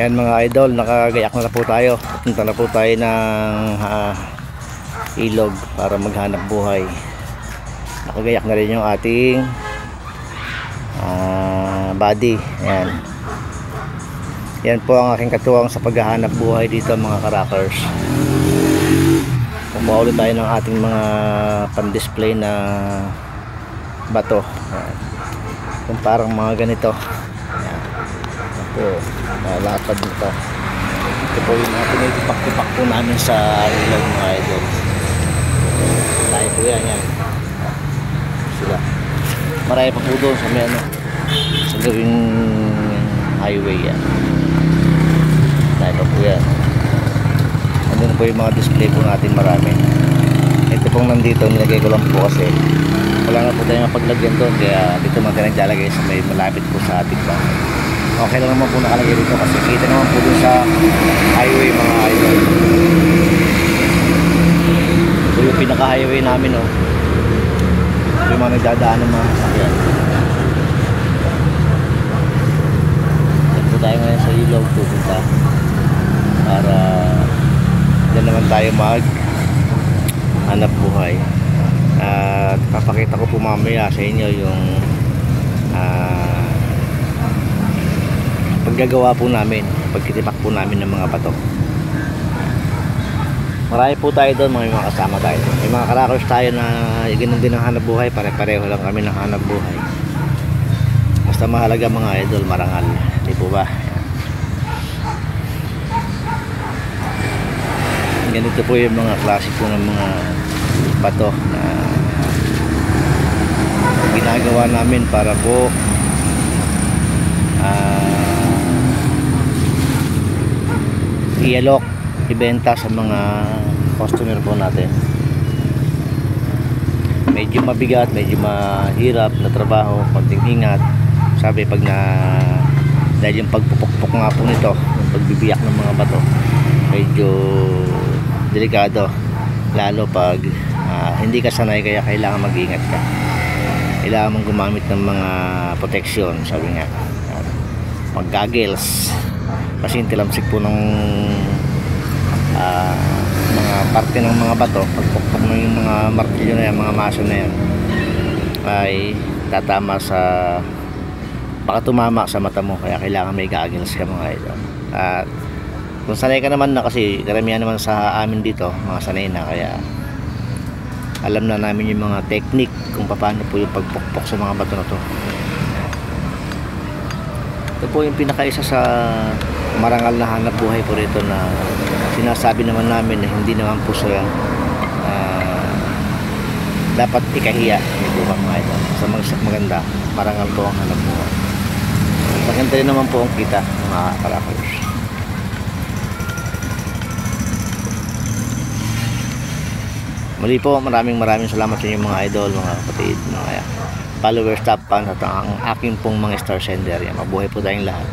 Ayan mga idol, nakagayak na po tayo. Punta na po tayo ng ilog para maghanap buhay. Nakagayak na rin yung ating body. Ayan. Yan po ang aking katuwang sa paghahanap buhay dito mga karakers. Kumuha ulit tayo ng ating mga pan-display na bato. Ayan. Kung parang mga ganito. Ayan. Ito, lakad nito. Ito po yung mga tipak-tipak po namin sa ilog mga idol. Tayo po yan. Sila. Marami pa po doon sa may sa gawing highway yan. Tayo pa po yan. Andun po yung mga display po natin marami. Ito pong nandito, nilagay ko lang po kasi wala na po tayong mapaglagyan doon, kaya dito naman tayo naglalagay sa may malapit po sa ating bahay. Okay lang naman po nakalagay dito kasi kita naman po dun sa highway mga idol. Ito yung pinaka highway namin ito yung mga nagdadaan ng mga sasakyan. Ito po tayo ngayon sa ilog pupunta para dyan naman tayo mag hanap buhay. At papakita ko po mamaya sa inyo yung paggagawa po namin, pagkitipak po namin ng mga bato. Marami po tayo doon, mga kasama tayo doon. May mga karakers tayo na ganun din ang hanap buhay, pare-pareho lang kami ng hanap buhay. Basta mahalaga mga idol, marangal, di po ba? Ganito po yung mga klase po ng mga bato na ginagawa namin para po i-alok, ibenta sa mga customer po natin. Medyo mabigat, medyo mahirap na trabaho, konting ingat. Sabi pag dahil yung pagpupukpok nga po nito, yung pagbibiyak ng mga bato, medyo delikado, lalo pag hindi ka sanay, kaya kailangan mag-ingat ka. Kailangan mong gumamit ng mga protection, sabi nga, mag-goggles, kasi yung tilamsik po ng mga parte ng mga bato, pagpukpok ng yung mga martilyo na yan, mga maso na yan, ay tatama sa, baka tumama sa mata mo, kaya kailangan may goggles ka mga idol. At kung sanay ka naman na, kasi karamihan naman sa amin dito mga sanay na, kaya alam na namin yung mga technique kung paano po yung pagpukpok sa mga bato na to. Ito po yung pinakaisa sa marangal na hanap buhay po rito na sinasabi naman namin na hindi naman po sila dapat ikahiya, hindi ba mga ito. Sa maganda, marangal po ang hanap buhay. Maganda rin naman po ang kita mga karakers. Muli po, maraming salamat sa inyo mga idol, mga kapatid, mga followers, top fans at ang aking pong mga star sender. Mabuhay po tayong lahat.